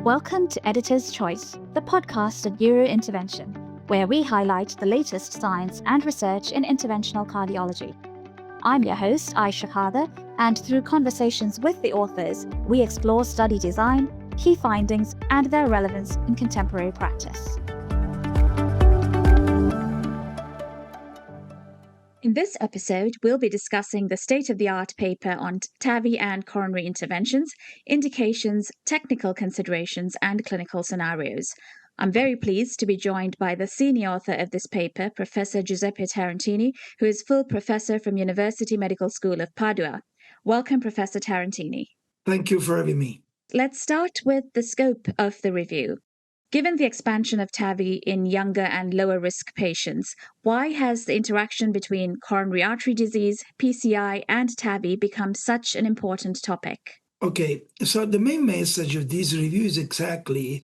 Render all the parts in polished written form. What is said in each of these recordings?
Welcome to Editor's Choice, the podcast at EuroIntervention, where we highlight the latest science and research in interventional cardiology. I'm your host, Aaysha Cader, and through conversations with the authors, we explore study design, key findings, and their relevance in contemporary practice. In this episode, we'll be discussing the state-of-the-art paper on TAVI and coronary interventions, indications, technical considerations, and clinical scenarios. I'm very pleased to be joined by the senior author of this paper, Professor Giuseppe Tarantini, who is full professor from University Medical School of Padua. Welcome, Professor Tarantini. Thank you for having me. Let's start with the scope of the review. Given the expansion of TAVI in younger and lower-risk patients, why has the interaction between coronary artery disease, PCI, and TAVI become such an important topic? Okay, so the main message of this review is exactly,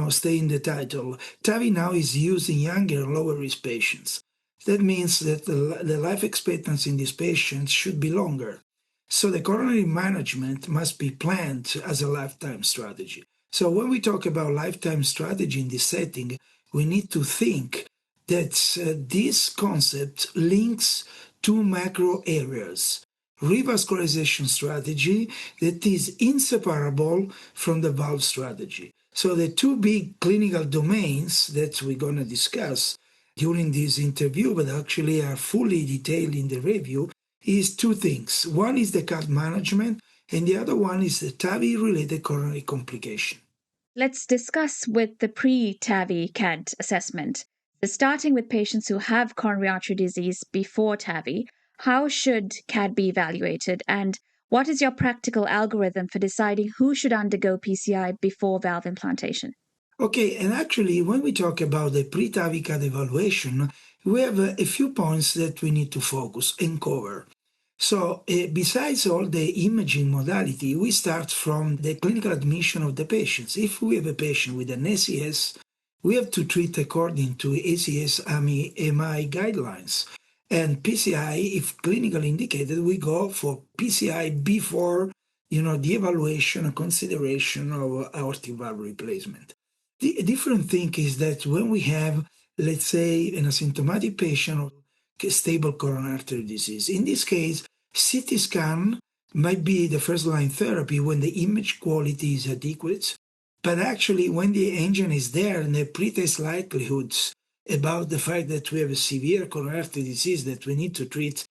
stay in the title. TAVI now is used in younger and lower-risk patients. That means that the life expectancy in these patients should be longer. So the coronary management must be planned as a lifetime strategy. So when we talk about lifetime strategy in this setting, we need to think that this concept links two macro areas. Revascularization strategy that is inseparable from the valve strategy. So the two big clinical domains that we're going to discuss during this interview, but actually are fully detailed in the review, is two things. One is the CAD management, and the other one is the TAVI-related coronary complication. Let's discuss with the pre-TAVI CAD assessment. So starting with patients who have coronary artery disease before TAVI, how should CAD be evaluated, and what is your practical algorithm for deciding who should undergo PCI before valve implantation? Okay, and actually, when we talk about the pre-TAVI CAD evaluation, we have a few points that we need to focus and cover. So besides all the imaging modality, we start from the clinical admission of the patients. If we have a patient with an ACS, we have to treat according to ACS AMI guidelines. And PCI, if clinically indicated, we go for PCI before, the evaluation and consideration of aortic valve replacement. The different thing is that when we have, let's say, an asymptomatic patient with stable coronary artery disease, in this case, CT scan might be the first-line therapy when the image quality is adequate, but actually when the angina is there and the pretest likelihoods about the fact that we have a severe coronary artery disease that we need to treat,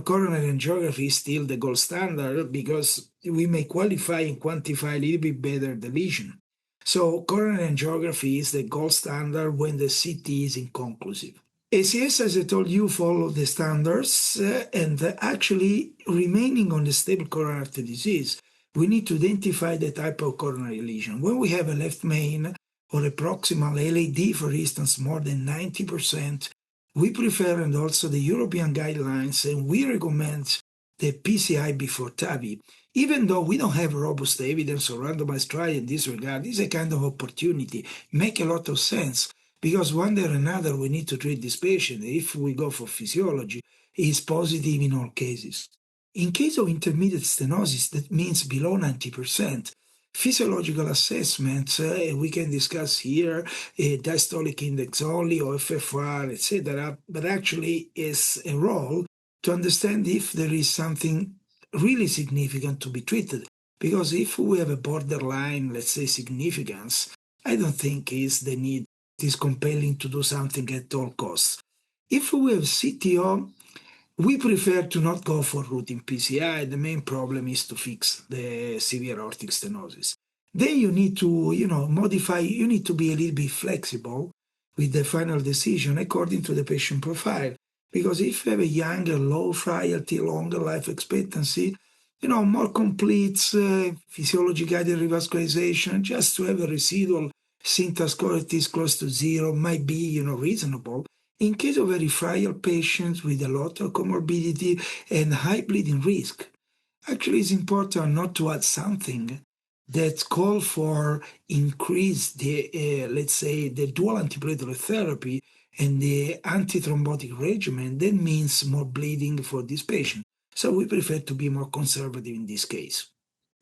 coronary angiography is still the gold standard because we may qualify and quantify a little bit better the lesion. So coronary angiography is the gold standard when the CT is inconclusive. ACS, as I told you, follow the standards and actually remaining on the stable coronary artery disease, we need to identify the type of coronary lesion. When we have a left main or a proximal LAD, for instance, more than 90%, we prefer, and also the European guidelines, and we recommend the PCI before TAVI. Even though we don't have robust evidence or randomized trial in this regard, it's a kind of opportunity. Make a lot of sense. Because one way or another, we need to treat this patient. If we go for physiology, it's positive in all cases. In case of intermediate stenosis, that means below 90%, physiological assessments, we can discuss here, diastolic index only, or FFR, etc., but actually is a role to understand if there is something really significant to be treated. Because if we have a borderline, let's say, significance, I don't think is the need is compelling to do something at all costs. If we have CTO, we prefer to not go for routine PCI. The main problem is to fix the severe aortic stenosis. Then you need to, modify, you need to be a little bit flexible with the final decision according to the patient profile. Because if you have a younger, low frailty, longer life expectancy, more complete physiology-guided revascularization, just to have a residual symptom score that is close to zero might be, reasonable. In case of very frail patients with a lot of comorbidity and high bleeding risk, actually it's important not to add something that calls for increase the, let's say, the dual antiplatelet therapy and the antithrombotic regimen. That means more bleeding for this patient. So we prefer to be more conservative in this case.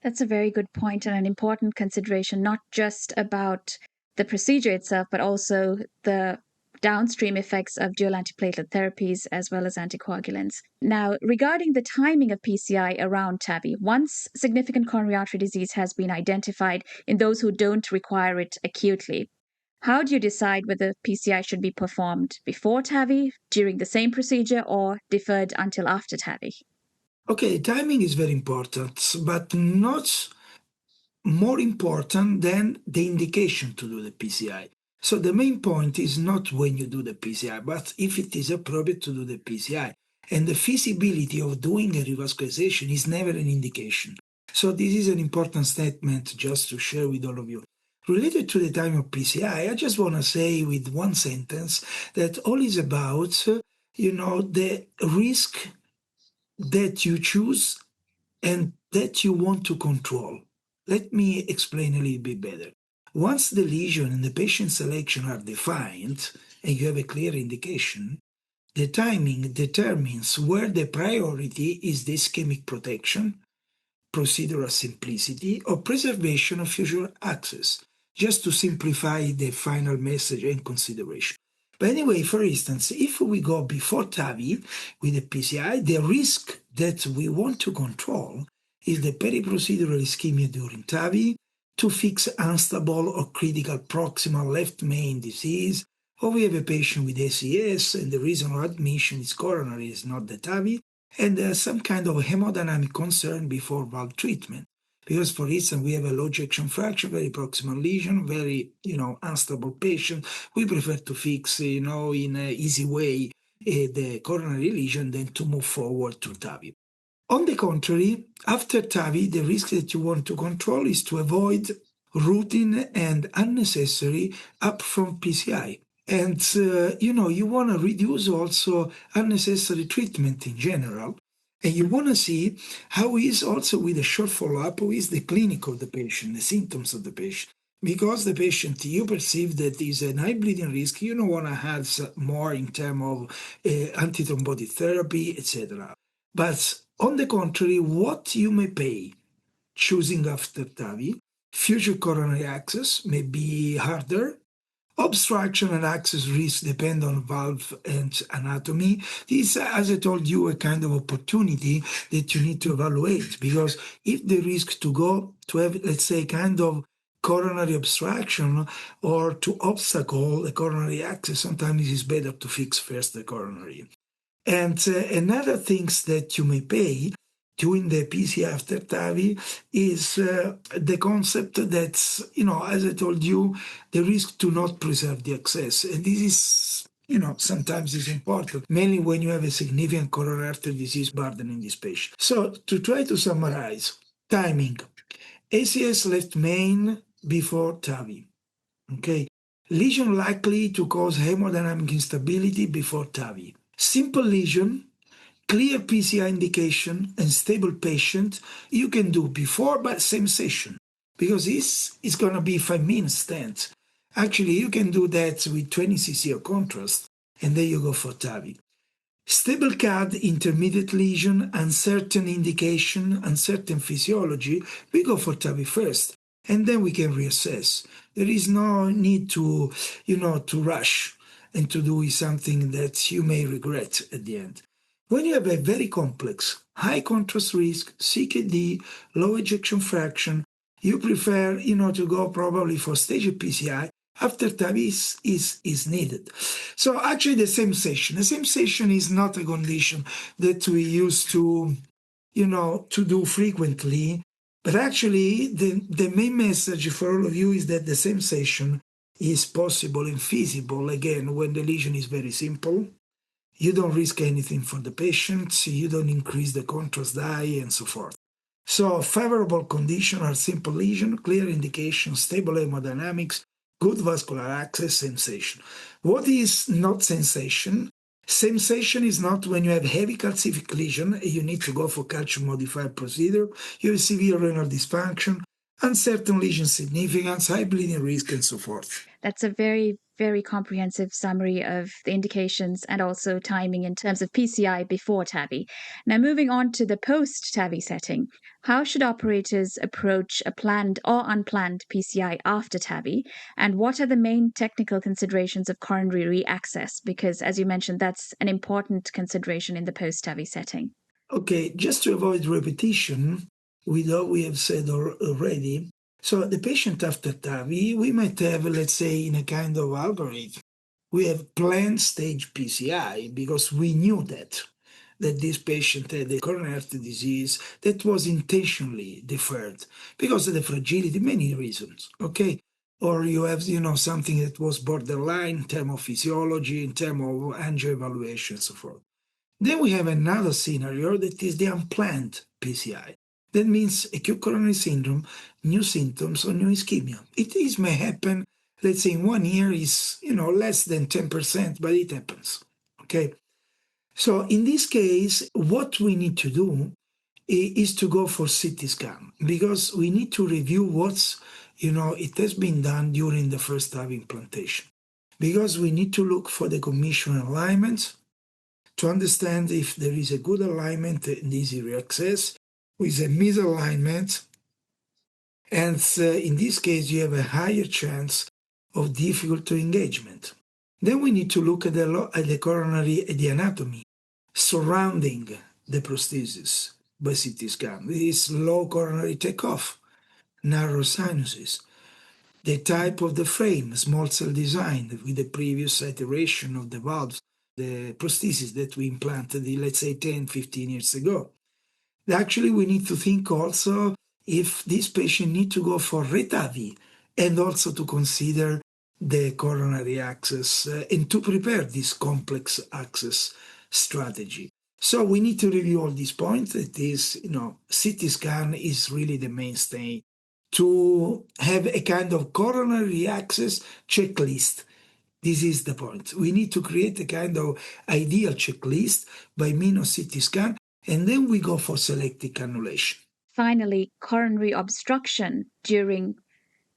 That's a very good point and an important consideration, not just about the procedure itself, but also the downstream effects of dual antiplatelet therapies as well as anticoagulants. Now, regarding the timing of PCI around TAVI, once significant coronary artery disease has been identified in those who don't require it acutely, how do you decide whether PCI should be performed before TAVI, during the same procedure, or deferred until after TAVI? Okay, timing is very important, but not more important than the indication to do the PCI. So the main point is not when you do the PCI, but if it is appropriate to do the PCI. And the feasibility of doing a revascularization is never an indication. So this is an important statement just to share with all of you. Related to the time of PCI, I just want to say with one sentence that all is about, the risk that you choose and that you want to control. Let me explain a little bit better. Once the lesion and the patient selection are defined and you have a clear indication, the timing determines where the priority is the ischemic protection, procedural simplicity, or preservation of future access, just to simplify the final message and consideration. But anyway, for instance, if we go before TAVI with the PCI, the risk that we want to control is the periprocedural ischemia during TAVI to fix unstable or critical proximal left main disease, or we have a patient with ACS and the reason of admission is coronary, is not the TAVI, and some kind of hemodynamic concern before valve treatment. Because, for instance, we have a low ejection fraction, very proximal lesion, very, unstable patient. We prefer to fix, in an easy way, the coronary lesion than to move forward to TAVI. On the contrary, after TAVI, the risk that you want to control is to avoid routine and unnecessary upfront PCI. And, you want to reduce also unnecessary treatment in general. And you want to see how is also with a short follow-up, how is the clinic of the patient, the symptoms of the patient. Because the patient, you perceive that is a high bleeding risk, you don't want to have more in terms of antithrombotic therapy, etc. But on the contrary, what you may pay choosing after TAVI, future coronary access may be harder. Obstruction and access risk depend on valve and anatomy. This, as I told you, a kind of opportunity that you need to evaluate, because if the risk to go to have, let's say, kind of coronary obstruction or to obstacle the coronary access, sometimes it is better to fix first the coronary. And another things that you may pay during the PC after TAVI is the concept that, as I told you, the risk to not preserve the access. And this is, sometimes is important, mainly when you have a significant coronary artery disease burden in this patient. So to try to summarize, timing, ACS left main before TAVI, okay? Lesion likely to cause hemodynamic instability before TAVI. Simple lesion, clear PCI indication, and stable patient, you can do before but same session, because this is going to be 5-minute stent. Actually, you can do that with 20 cc of contrast, and then you go for TAVI. Stable CAD, intermediate lesion, uncertain indication, uncertain physiology, we go for TAVI first, and then we can reassess. There is no need to, to rush and to do something that you may regret at the end. When you have a very complex, high contrast risk, CKD, low ejection fraction, you prefer, to go probably for staged PCI after TAVI is needed. So actually the same session is not a condition that we used to, to do frequently. But actually the main message for all of you is that the same session is possible and feasible, again, when the lesion is very simple. You don't risk anything for the patient, you don't increase the contrast dye, and so forth. So favorable condition are simple lesion, clear indication, stable hemodynamics, good vascular access, sensation. What is not sensation? Sensation is not when you have heavy calcific lesion, you need to go for calcium modified procedure, you have severe renal dysfunction, uncertain lesion significance, high bleeding risk, and so forth. That's a very, very comprehensive summary of the indications and also timing in terms of PCI before TAVI. Now, moving on to the post TAVI setting, how should operators approach a planned or unplanned PCI after TAVI? And what are the main technical considerations of coronary re-access? Because, as you mentioned, that's an important consideration in the post TAVI setting. Okay, just to avoid repetition with what we have said already, so the patient after TAVI, we might have, let's say, in a kind of algorithm, we have planned stage PCI because we knew that this patient had a coronary artery disease that was intentionally deferred because of the fragility, many reasons, okay? Or you have, something that was borderline in terms of physiology, in terms of angio evaluation, and so forth. Then we have another scenario that is the unplanned PCI. That means acute coronary syndrome, new symptoms, or new ischemia. May happen, let's say in 1 year is, less than 10%, but it happens. Okay. So in this case, what we need to do is to go for CT scan because we need to review it has been done during the first TAVI implantation. Because we need to look for the commission alignments, to understand if there is a good alignment and easy reaccess with a misalignment. And in this case, you have a higher chance of difficult engagement. Then we need to look at the coronary, the anatomy surrounding the prosthesis by CT scan. This is low coronary takeoff, narrow sinuses, the type of the frame, small cell design with the previous iteration of the valves, the prosthesis that we implanted, let's say 10, 15 years ago. Actually, we need to think also if this patient need to go for RETAVI and also to consider the coronary access and to prepare this complex access strategy. So we need to review all these points. It is, CT scan is really the mainstay to have a kind of coronary access checklist. This is the point. We need to create a kind of ideal checklist by means of CT scan, and then we go for selective cannulation. Finally, coronary obstruction during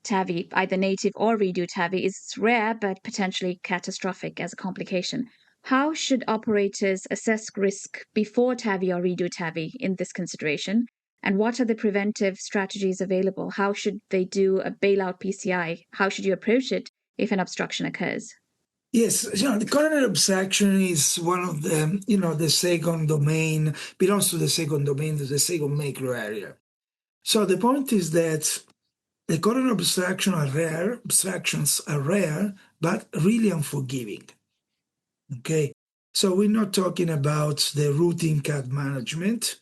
TAVI, either native or redo TAVI, is rare but potentially catastrophic as a complication. How should operators assess risk before TAVI or redo TAVI in this consideration? And what are the preventive strategies available? How should they do a bailout PCI? How should you approach it if an obstruction occurs? Yes, the coronary obstruction is one of the, the second domain, belongs to the second domain, to the second macro area. So the point is that the coronary obstructions are rare, but really unforgiving. Okay, so we're not talking about the routine cut management.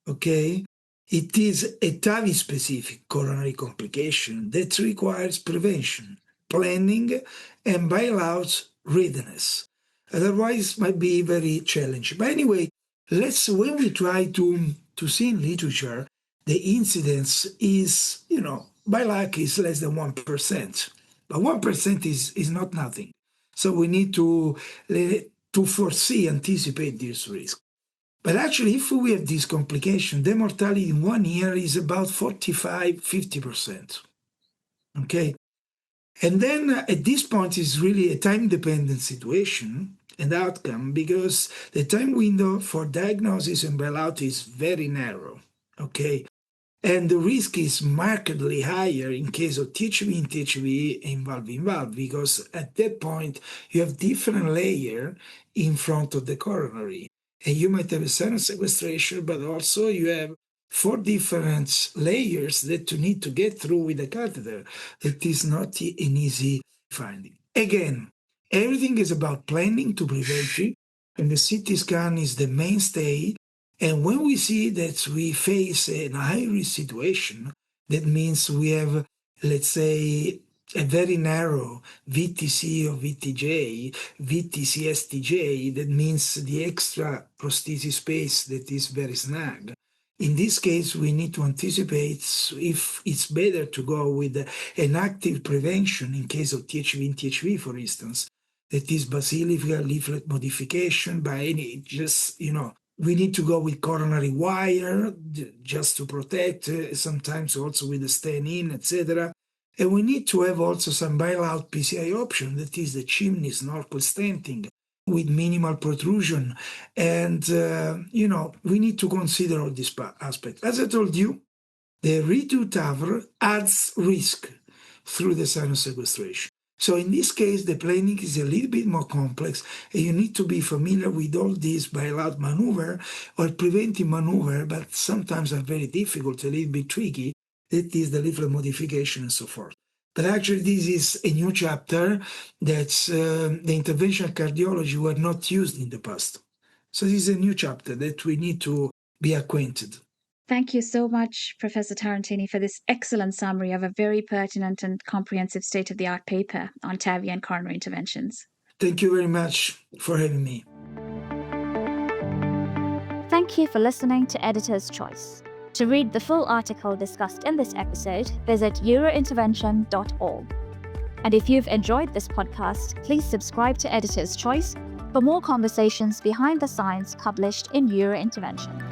Okay, it is a TAVI-specific coronary complication that requires prevention, planning, and bailout readiness. Otherwise, might be very challenging. But anyway, when we try to see in literature, the incidence is, by luck, is less than 1%. But 1% is not nothing. So we need to foresee, anticipate this risk. But actually, if we have this complication, the mortality in 1 year is about 45-50%. Okay? And then at this point, it's really a time-dependent situation and outcome because the time window for diagnosis and bailout is very narrow. Okay? And the risk is markedly higher in case of THV and THV involve because at that point you have different layer in front of the coronary. And you might have a sinus sequestration, but also you have 4 different layers that you need to get through with the catheter. It is not an easy finding. Again, everything is about planning to prevent it, and the CT scan is the mainstay. And when we see that we face a high-risk situation, that means we have, let's say, a very narrow VTC or VTJ, VTC STJ, that means the extra prosthesis space that is very snug. In this case, we need to anticipate if it's better to go with an active prevention in case of THV and THV, for instance, that is basilica leaflet modification by any, just, we need to go with coronary wire just to protect, sometimes also with the stand-in, etc. And we need to have also some bailout PCI option, that is the chimney snorkel stenting with minimal protrusion. And, we need to consider all these aspects. As I told you, the redo TAVR adds risk through the sinus sequestration. So in this case, the planning is a little bit more complex, and you need to be familiar with all these bailout maneuver or preventive maneuver, but sometimes are very difficult, a little bit tricky. That is the leaflet modification and so forth. But actually, this is a new chapter that's the interventional cardiology were not used in the past. So this is a new chapter that we need to be acquainted. Thank you so much, Professor Tarantini, for this excellent summary of a very pertinent and comprehensive state-of-the-art paper on TAVI and coronary interventions. Thank you very much for having me. Thank you for listening to Editor's Choice. To read the full article discussed in this episode, visit EuroIntervention.org. And if you've enjoyed this podcast, please subscribe to Editor's Choice for more conversations behind the science published in EuroIntervention.